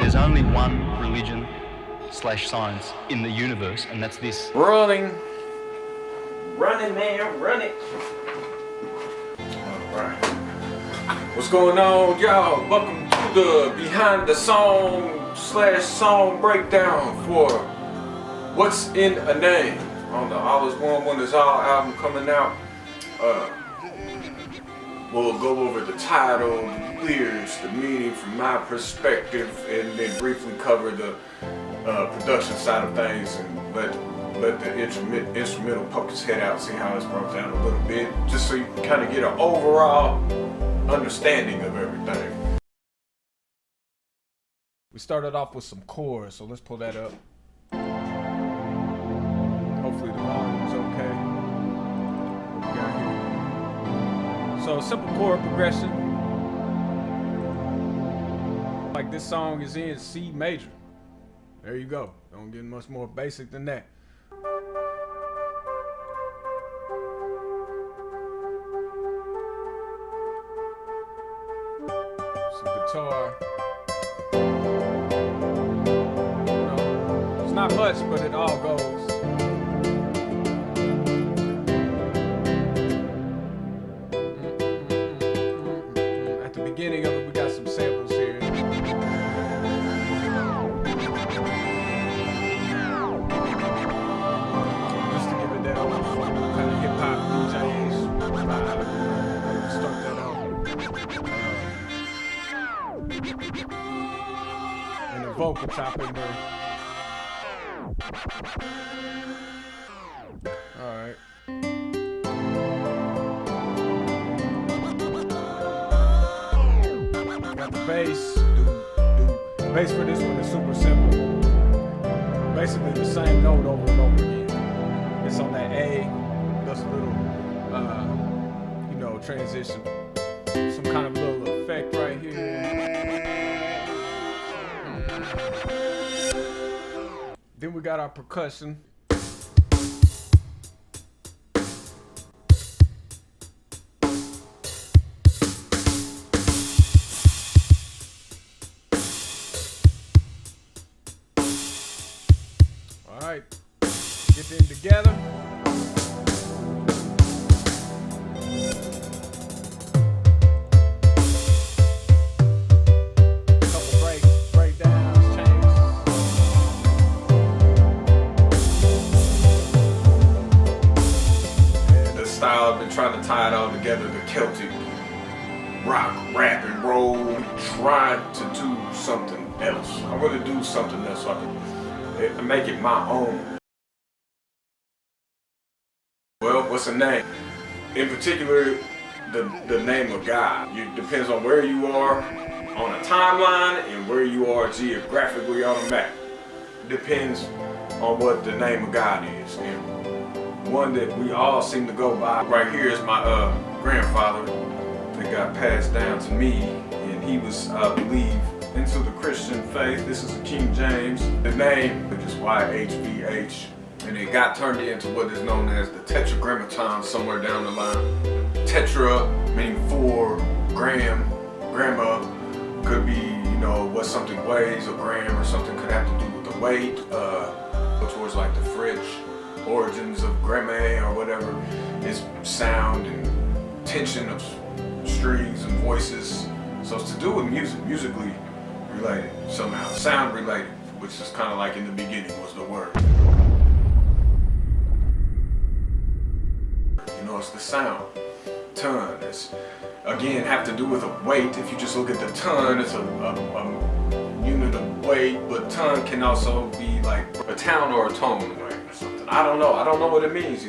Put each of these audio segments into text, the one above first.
There's only one religion / science in the universe, and that's this. Running, man, run it. All right. What's going on, y'all? Welcome to the behind the song / song breakdown for What's in a Name on the All Is One When It's All album coming out. We'll go over the title, the lyrics, the meaning from my perspective, and then briefly cover the production side of things and let the instrumental poke its head out, see how it's broke down a little bit, just so you can kind of get an overall understanding of everything. We started off with some chords, so let's pull that up. Hopefully the volume's okay. What we got here? So simple chord progression. Like this song is in C major. There you go. Don't get much more basic than that. Some guitar. It's not much, but it all goes. At the beginning of it, we got some samples here. Just to give it that kind of hip-hop DJ-ish vibe. Start that off. And the vocal top in there. Alright. Got the bass. The bass for this one is super simple. Basically the same note over and over again. It's on that A. Does a little, transition. Some kind of little effect right here. Then we got our percussion. All right, get them together. Style, I've been trying to tie it all together, the Celtic rock, rap, and roll, trying to do something else. I want to do something else so I can make it my own. Well, what's a name? In particular, the name of God. It depends on where you are on a timeline and where you are geographically on a map. It depends on what the name of God is. And one that we all seem to go by. Right here is my grandfather that got passed down to me, and he was, I believe, into the Christian faith. This is a King James. The name is YHVH, and it got turned into what is known as the Tetragrammaton somewhere down the line. Tetra meaning 4, gram, grandma could be, what something weighs, or gram or something could have to do with the weight, towards like the French origins of gramme or whatever is sound and tension of strings and voices. So it's to do with music, musically related somehow, sound related, which is kind of like in the beginning was the word. It's the sound. Ton. It's again have to do with a weight. If you just look at the ton, it's a unit of weight, but ton can also be like a town or a tone or something. I don't know what it means,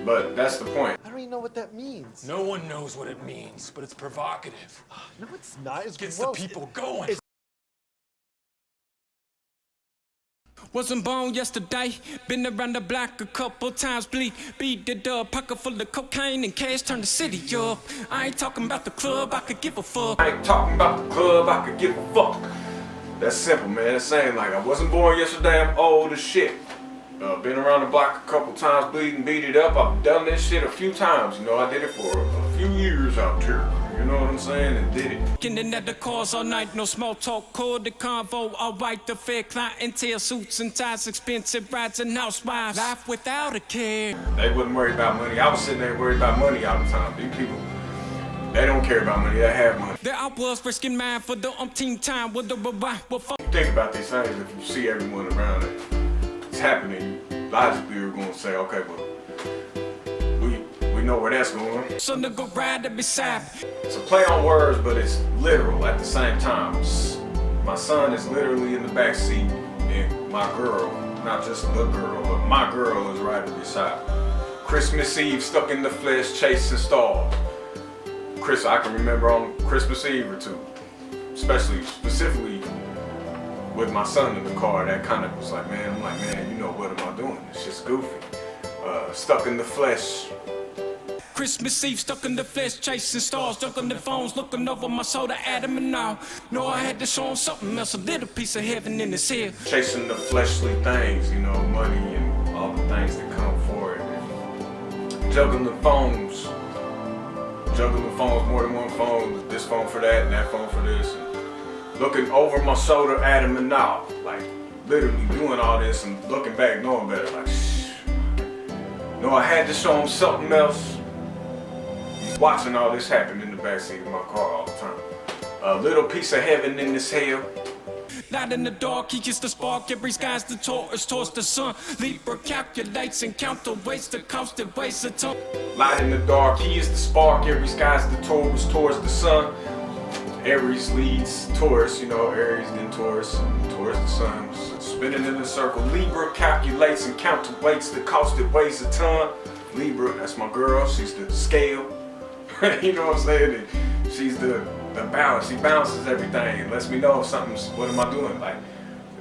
but that's the point. I don't even know what that means. No one knows what it means, but it's provocative. No, it's not. It's Gets gross. the people going. Wasn't born yesterday, been around the block a couple times, beat it up, pocket full of cocaine and cash, turn the city up. I ain't talking about the club, I could give a fuck. I ain't talking about the club, I could give a fuck. That's simple, man. It's saying like I wasn't born yesterday, I'm old as shit. Been around the block a couple times, beat it up. I've done this shit a few times, I did it for a few years out here. you know what I'm saying, and did it. Getting at the cars all night, no small talk, cord the convo, all right, the fair clientele, suits and ties, expensive rides and housewives, life without a care. They wasn't worried about money. I was sitting there worried about money all the time. These people, they don't care about money, they have money. There I was risking mine for the umpteenth time, with the You think about these things, if you see everyone around it, it's happening, logically you're going to say, okay, well, we know where that's going. son to go ride beside. It's a play on words, but it's literal at the same time. My son is literally in the back seat, and my girl, not just the girl, but my girl is riding beside. Christmas Eve, stuck in the flesh, chasing stars. I can remember on Christmas Eve or two, specifically with my son in the car, that kind of was like, man, you know, what am I doing? It's just goofy. Stuck in the flesh. Christmas Eve, stuck in the flesh, chasing stars, stuck on the phones, looking over my soul to Adam and all. Know I had to show him something else, a little piece of heaven in his head. Chasing the fleshly things, you know, money and all the things that come for it. And juggling the phones more than one phone, this phone for that and that phone for this. And looking over my shoulder, Adam and now, like literally doing all this and looking back, knowing better, like, shh. No, I had to show him something else. Watching all this happen in the backseat of my car all the time. A little piece of heaven in this hell. Light in the dark, he gets the spark, every sky's the Taurus towards the sun. Libra calculates and count the waste, the cost that weighs a ton. Light in the dark, he is the spark, every sky's the Taurus towards the sun. Aries leads Taurus, you know, Aries then Taurus, towards the sun. Spinning in a circle. Libra calculates and counterweights the cost that weighs a ton. Libra, that's my girl, she's the scale. You know what I'm saying? She's the balance. She balances everything and lets me know if something's, what am I doing? Like,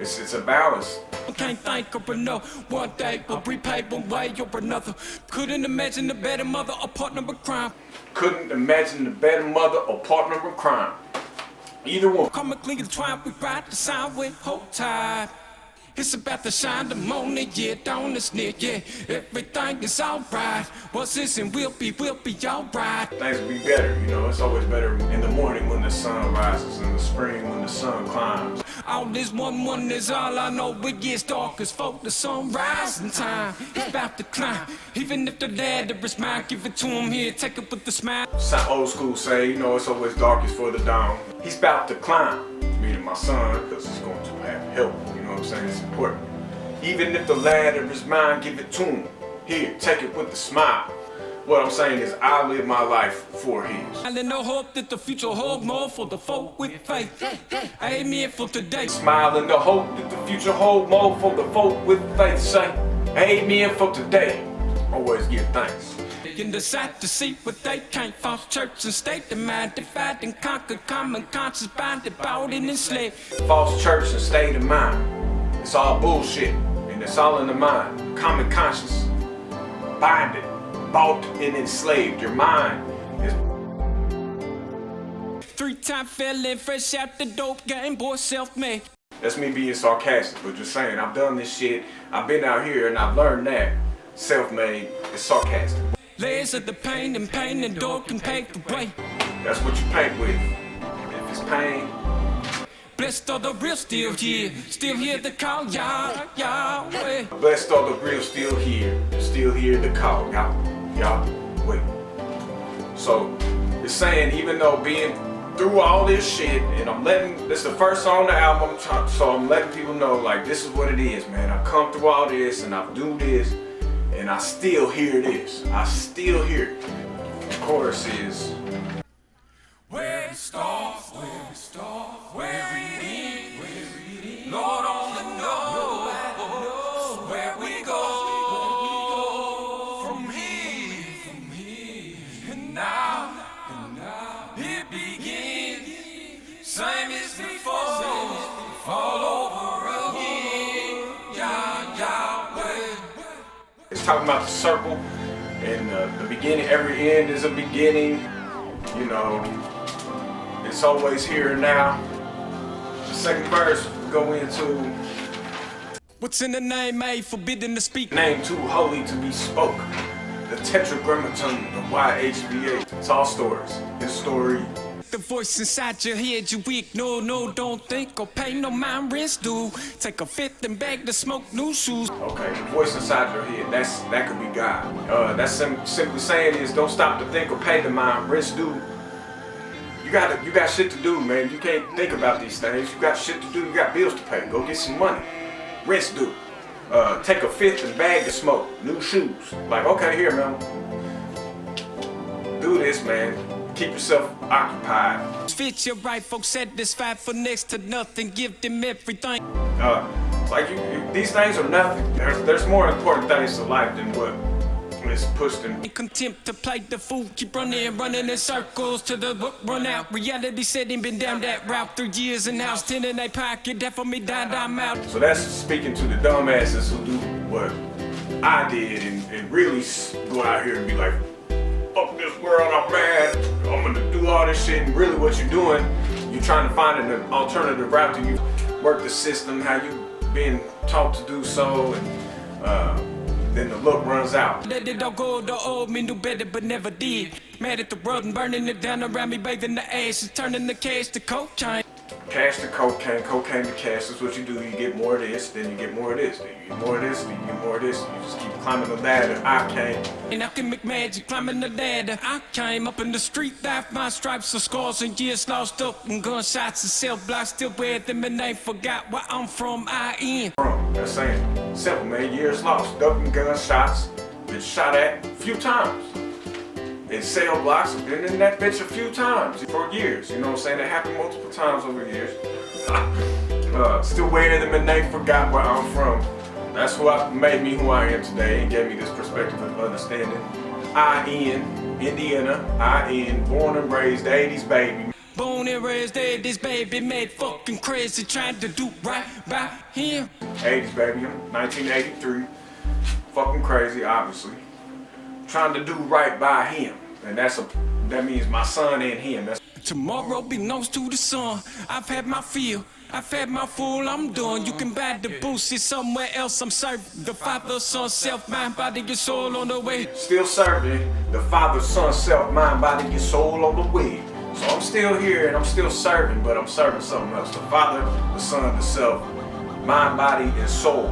it's a balance. Can't think or know one day will repay one way or another. Couldn't imagine a better mother or partner of crime. Couldn't imagine a better mother or partner of crime. Either one. Comically entwined, we ride the sound with hope tide. It's about to shine the morning, yeah, dawn is near, yeah. Everything is alright. What's this and we'll be alright. Things will be better, you know. It's always better in the morning when the sun rises, in the spring when the sun climbs. All this one is all I know. It gets dark as folk, the sun rising time. It's about to climb. Even if the ladder is mine, give it to him here, take it with the smile. Some old school say, you know, it's always darkest for the dawn. He's about to climb, meaning my son, because he's going to have help. You know what I'm saying? It's important. Even if the ladder is mine, give it to him. Here, take it with a smile. What I'm saying is, I live my life for his. I let no hope that the future hold more for the folk with faith. Amen for today. Smile in the hope that the future hold more for the folk with faith. Say, amen for today. Always give thanks. In the sight to see what they can't. False church and state of mind, divide and conquer, common conscience, binded, bought and enslaved. False church and state of mind. It's all bullshit, and it's all in the mind. Common conscience, binded, bought and enslaved. Your mind is 3-time felon, fresh out the dope game, boy, self-made. That's me being sarcastic, but just saying, I've done this shit, I've been out here and I've learned that self-made is sarcastic. Layers of the pain and dope can pave the way. That's what you paint with. If it's pain. Blessed are the real still here to call Yahweh. Blessed are the real still here to call Yahweh. So it's saying, even though being through all this shit, and this is the first song on the album, so I'm letting people know, like, this is what it is, man. I come through all this and I do this, and I still hear this. I still hear it. The chorus is, Where it starts, where it ends, Lord only knows where we go from here, and now it begins, same as before, all over again, Yahweh. it's talking about the circle, and the beginning, every end is a beginning, you know. It's always here and now. The second verse we go into, what's in the name made, forbidden to speak. name too holy to be spoke. the tetragrammaton, the YHVH. It's all stories. His story. The voice inside your head you ignore, no, don't think or pay no mind, rest due. Take a fifth and bag to smoke new shoes. Okay, the voice inside your head, that could be God. That's simply saying is don't stop to think or pay the mind, rest due. You got shit to do, man. You can't think about these things. You got shit to do. You got bills to pay. Go get some money. Rest due. Take a fifth and bag to smoke. New shoes. Like, okay, here, man. Do this, man. Keep yourself occupied. Fit your right, folks satisfied for next to nothing. Give them everything. Like these things are nothing. There's more important things to life than what is pushed in. Contempt to play the fool, keep running in circles till the book run out. Reality said him been down that route 3 years and now it's 10 in their pocket. That for me died, I'm out. So that's speaking to the dumbasses who do what I did and really go out here and be like, fuck this world, I'm mad, I'm gonna do all this shit. And really what you're doing, you're trying to find an alternative route to you work the system, how you been taught to do so, and then the look runs out. Let it all go, the old me knew better but never did. Mad at the world and burning it down around me, bathing the ashes, turning the cash to cocaine. Cash to cocaine, cocaine to cash. That's what you do. You get more of this, then you get more of this, then you get more of this, then you get more of this. You just keep climbing the ladder. I came. And I can make magic climbing the ladder. I came up in the street life, my stripes are scars and years lost up and gunshots and cell blocks. Still wear them and they forgot where I'm from. I am. That's saying simple, man. Years lost, ducking gunshots, been shot at a few times. In cell blocks, I've been in that bitch a few times for years. You know what I'm saying? It happened multiple times over years. Still wearing them and they forgot where I'm from. That's what made me who I am today and gave me this perspective of understanding. Indiana, born and raised, 80s baby. Born and raised, this baby made fucking crazy, trying to do right by him. 80s baby, 1983. Fucking crazy, obviously. Trying to do right by him, and that means my son and him. Tomorrow belongs to the sun. I've had my fill, I've had my full, I'm done. You can buy the boost, it's somewhere else. I'm serving the Father, Son, self, mind, body, your soul on the way. Still serving the Father, Son, self, mind, body, your soul on the way. So I'm still here and I'm still serving, but I'm serving something else. The Father, the Son, the self, mind, body, and soul.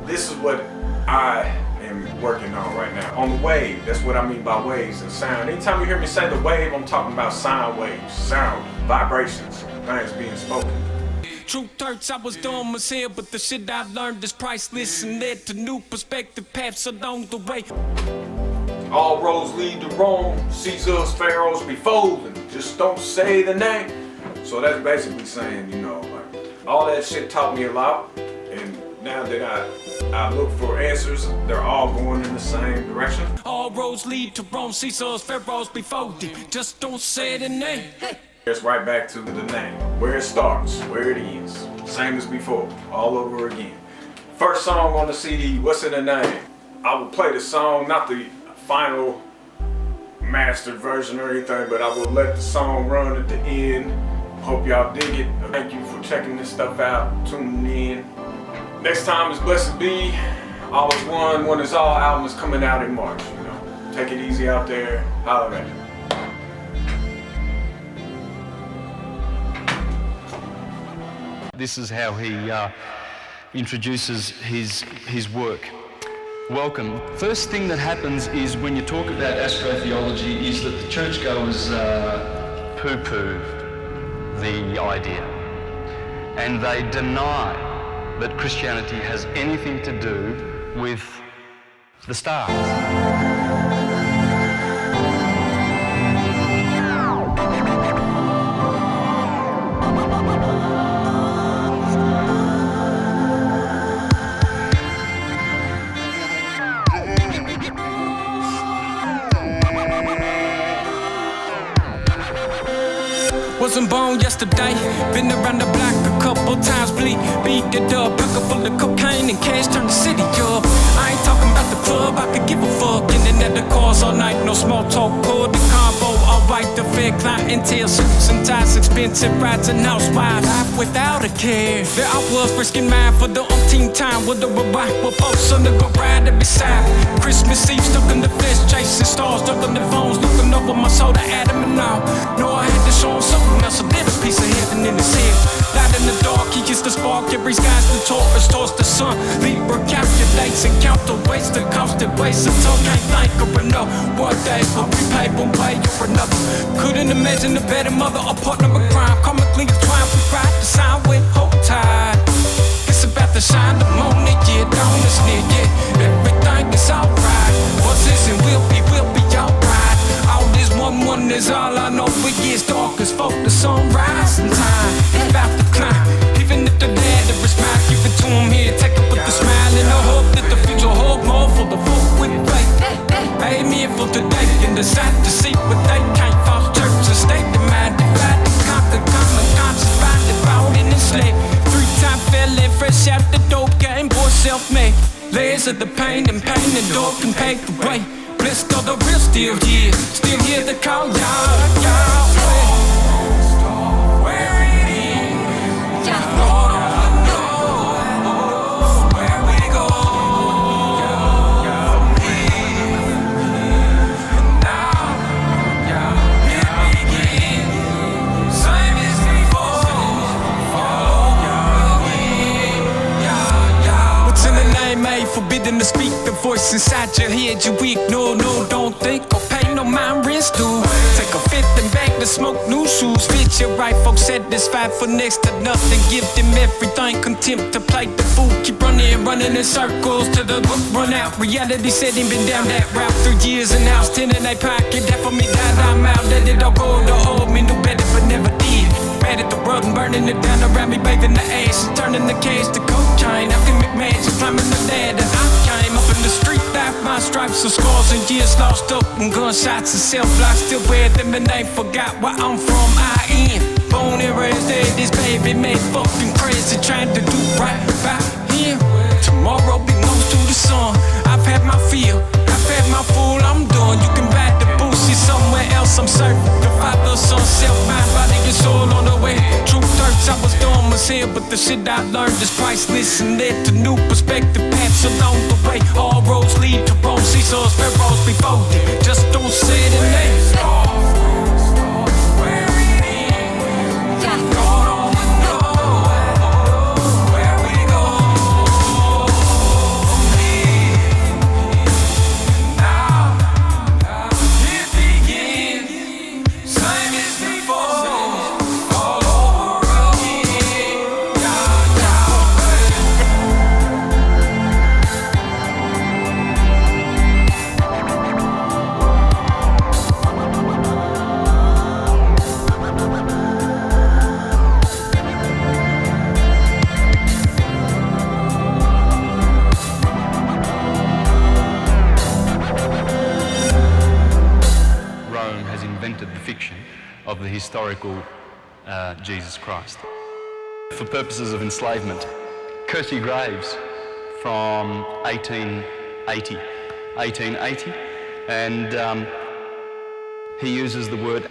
This is what I am working on right now. On the wave, that's what I mean by waves and sound. Anytime you hear me say the wave, I'm talking about sound waves, sound, vibrations, things being spoken. Truth hurts, I was dumb as hell, but the shit I learned is priceless and led to new perspective paths along the way. All roads lead to Rome, Caesars, pharaohs be folding, just don't say the name. So that's basically saying, you know, like, all that shit taught me a lot, and now that I look for answers, they're all going in the same direction. All roads lead to Rome, Caesars, pharaohs be folded, just don't say the name. It's right back to the name, where it starts, where it ends, same as before, all over again. First song on the CD, what's in the name? I will play the song, not the final mastered version or anything, but I will let the song run at the end. Hope y'all dig it. Thank you for checking this stuff out, tuning in. Next time is Blessed Be, All is One, One is All. Album is coming out in March, you know. Take it easy out there, holler at it. This is how he introduces his work. Welcome. First thing that happens is when you talk about astrotheology is that the churchgoers poo-poo the idea. And they deny that Christianity has anything to do with the stars. Wasn't born yesterday, been around the block a couple times, bleed, beat it up, pocket full of cocaine and cash, turn the city up. I ain't talking about the club, I could give a fuck. In and at the cars all night, no small talk, pull the combo, all right, the fair clientele, suits and ties, expensive rides and housewives. Life without a care. There I was risking mine for the umpteenth time. With a ride with folks on the ride to beside. Christmas Eve, stuck in the flesh, chasing stars, stuck on the phones, looking over my soda, Adam and all. Know I had to show him something else, a little piece of heaven in his head. Light in the dark, he gets the spark, every sky's the Taurus, towards the sun. Libra calculates and count the waste, the cost it wastes. A tongue can't think of enough. One day will repay one way or another. Couldn't imagine a better mother, a partner of crime. Comically entwined with pride, the sign with hope tied. It's about to shine the moment, yeah, dawn is near, yeah. Everything is alright. Was this and will be alright. All this one is all I know. It gets dark as folk, the sunrise in time. It's about to climb. Even if the ladder is mine, give it to him here. Take it with a smile and a hope that the future hold more for the folk with faith. Amen for today and decide to see what they can't. False church and state the mind divide to conquer common conscience, find it bound and enslaved. 3-time felon, fresh out the dope game, boy self-made. Layers of the pain and door can pave the way. Blessed are the real still here to call y'all. Where it is, Lord only knows where we go from here. Now, it begins, same as before. What's in the name made? Forbidden to speak. The voice inside your head you ignore. No, don't think or pay no mind rinse do. Take a fifth and back to smoke new shoes. Fit your right, folks satisfied for next to nothing. Give them everything, contempt to play the fool. Keep running in circles till the book run out. Reality said he been down that route 3 years and now it's 10 in their pocket. That for me died, I'm out. Let it all go to old me, knew better but never did. Mad at the world and burning it down around me, bathing the ashes, turning the cage to cocaine. I can make magic, climbing the ladder. I came up in the street, life, my stripes and scars and years lost up and gunshots and self-blocks. Still wear them and they forgot where I'm from. I am born and raised there. This baby made fucking crazy, trying to do right by him. Tomorrow belongs to the sun. I've had my fill, I've had my fool, I'm done. You can ride the bullshit somewhere else, I'm certain. The Father, Son, self, mind, body, and soul on the way. Truth hurts, I was dumb as hell, but the shit I learned is priceless and led to new perspective paths along the way. All roads lead to Rome, Caesar's pharaohs before them. Just don't say the name. Of the historical Jesus Christ. For purposes of enslavement, Kirsty Graves from 1880, and he uses the word